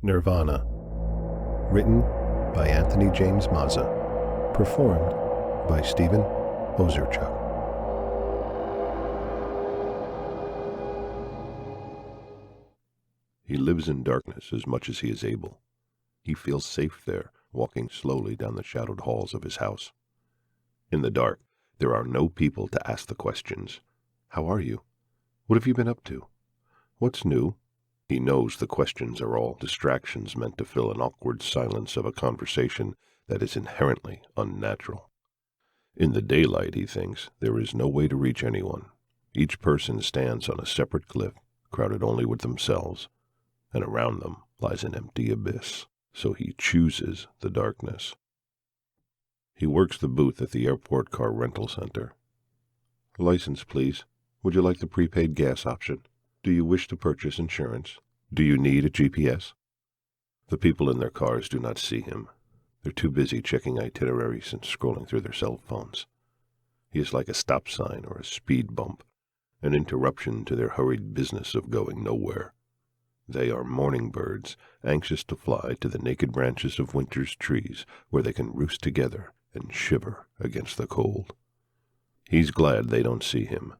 Nirvana. Written by Anthony James Mazza. Performed by Stephen Ozerchuk. He lives in darkness as much as he is able. He feels safe there, walking slowly down the shadowed halls of his house. In the dark, there are no people to ask the questions. How are you? What have you been up to? What's new? He knows the questions are all distractions meant to fill an awkward silence of a conversation that is inherently unnatural. In the daylight, he thinks, there is no way to reach anyone. Each person stands on a separate cliff, crowded only with themselves, and around them lies an empty abyss, so he chooses the darkness. He works the booth at the airport car rental center. License, please. Would you like the prepaid gas option? Do you wish to purchase insurance? Do you need a GPS? The people in their cars do not see him. They're too busy checking itineraries and scrolling through their cell phones. He is like a stop sign or a speed bump, an interruption to their hurried business of going nowhere. They are morning birds, anxious to fly to the naked branches of winter's trees where they can roost together and shiver against the cold. He's glad they don't see him.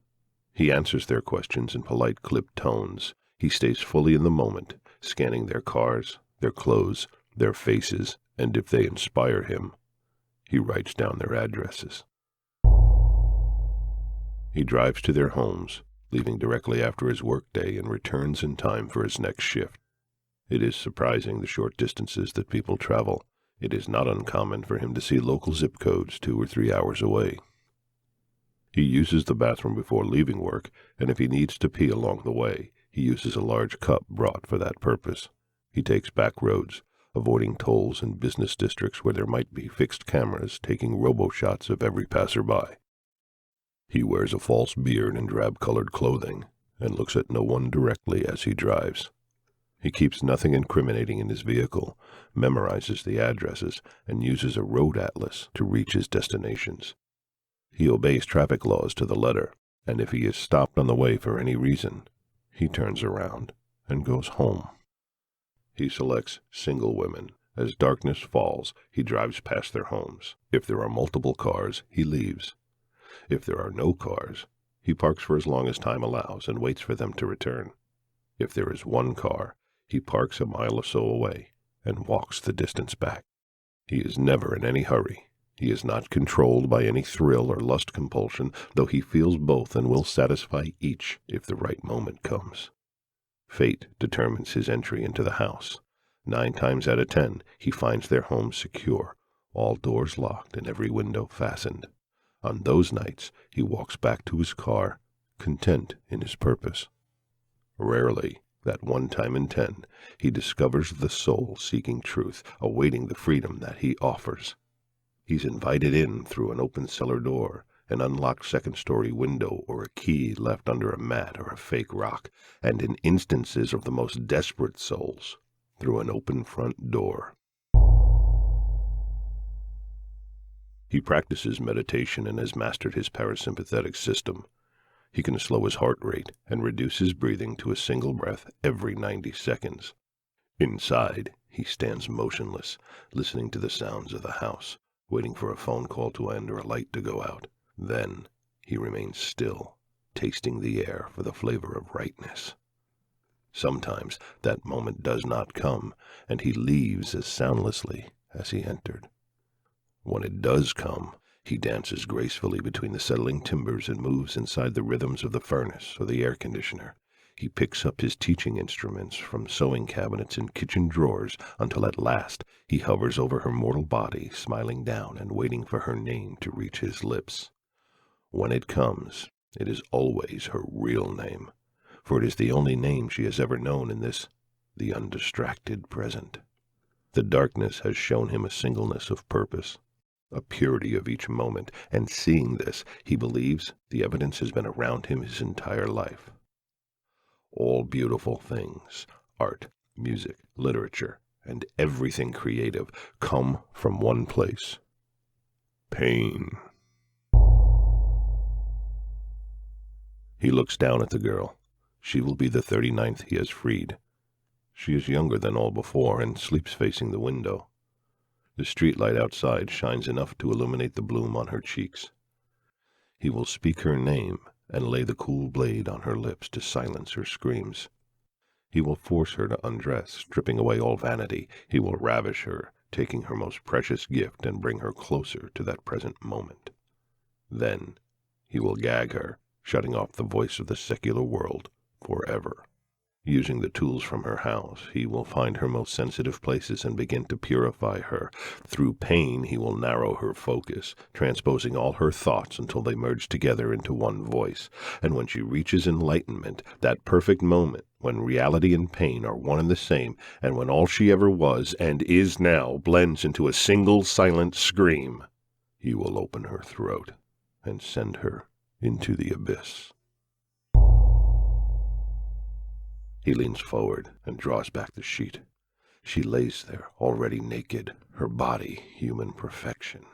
He answers their questions in polite, clipped tones. He stays fully in the moment, scanning their cars, their clothes, their faces, and if they inspire him, he writes down their addresses. He drives to their homes, leaving directly after his workday, and returns in time for his next shift. It is surprising the short distances that people travel. It is not uncommon for him to see local zip codes 2 or 3 hours away. He uses the bathroom before leaving work, and if he needs to pee along the way, he uses a large cup brought for that purpose. He takes back roads, avoiding tolls and business districts where there might be fixed cameras taking robo-shots of every passerby. He wears a false beard and drab-colored clothing, and looks at no one directly as he drives. He keeps nothing incriminating in his vehicle, memorizes the addresses, and uses a road atlas to reach his destinations. He obeys traffic laws to the letter, and if he is stopped on the way for any reason, he turns around and goes home. He selects single women. As darkness falls, he drives past their homes. If there are multiple cars, he leaves. If there are no cars, he parks for as long as time allows and waits for them to return. If there is one car, he parks a mile or so away and walks the distance back. He is never in any hurry. He is not controlled by any thrill or lust compulsion, though he feels both and will satisfy each if the right moment comes. Fate determines his entry into the house. 9 times out of 10, he finds their home secure, all doors locked and every window fastened. On those nights, he walks back to his car, content in his purpose. Rarely, that 1 time in 10, he discovers the soul seeking truth, awaiting the freedom that he offers. He's invited in through an open cellar door, an unlocked second-story window, or a key left under a mat or a fake rock, and in instances of the most desperate souls, through an open front door. He practices meditation and has mastered his parasympathetic system. He can slow his heart rate and reduce his breathing to a single breath every 90 seconds. Inside, he stands motionless, listening to the sounds of the house, waiting for a phone call to end or a light to go out. Then he remains still, tasting the air for the flavor of rightness. Sometimes that moment does not come, and he leaves as soundlessly as he entered. When it does come, he dances gracefully between the settling timbers and moves inside the rhythms of the furnace or the air conditioner. He picks up his teaching instruments from sewing cabinets and kitchen drawers until at last he hovers over her mortal body, smiling down and waiting for her name to reach his lips. When it comes, it is always her real name, for it is the only name she has ever known in this, the undistracted present. The darkness has shown him a singleness of purpose, a purity of each moment, and seeing this, he believes the evidence has been around him his entire life. All beautiful things, art, music, literature, and everything creative come from one place: pain. He looks down at the girl. She will be the 39th he has freed. She is younger than all before and sleeps facing the window. The streetlight outside shines enough to illuminate the bloom on her cheeks. He will speak her name and lay the cool blade on her lips to silence her screams. He will force her to undress, stripping away all vanity. He will ravish her, taking her most precious gift and bring her closer to that present moment. Then he will gag her, shutting off the voice of the secular world forever. Using the tools from her house, he will find her most sensitive places and begin to purify her. Through pain, he will narrow her focus, transposing all her thoughts until they merge together into one voice. And when she reaches enlightenment, that perfect moment when reality and pain are one and the same, and when all she ever was and is now blends into a single silent scream, he will open her throat and send her into the abyss. He leans forward and draws back the sheet. She lays there, already naked, her body human perfection.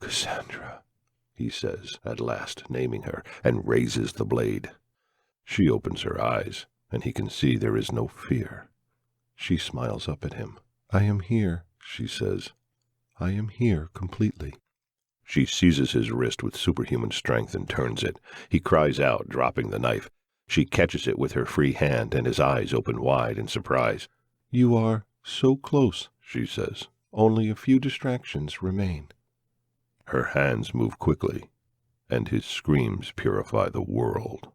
"Cassandra," he says, at last naming her, and raises the blade. She opens her eyes, and he can see there is no fear. She smiles up at him. "I am here," she says. "I am here completely." She seizes his wrist with superhuman strength and turns it. He cries out, dropping the knife. She catches it with her free hand, and his eyes open wide in surprise. "You are so close," she says. "Only a few distractions remain." Her hands move quickly, and his screams purify the world.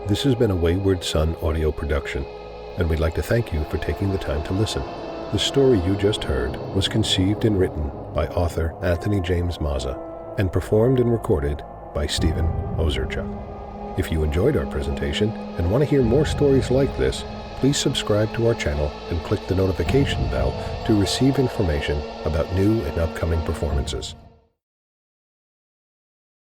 This has been a Wayward Son audio production, and we'd like to thank you for taking the time to listen. The story you just heard was conceived and written by author Anthony James Mazza and performed and recorded by Stephen Ozerchuk. If you enjoyed our presentation and want to hear more stories like this, please subscribe to our channel and click the notification bell to receive information about new and upcoming performances.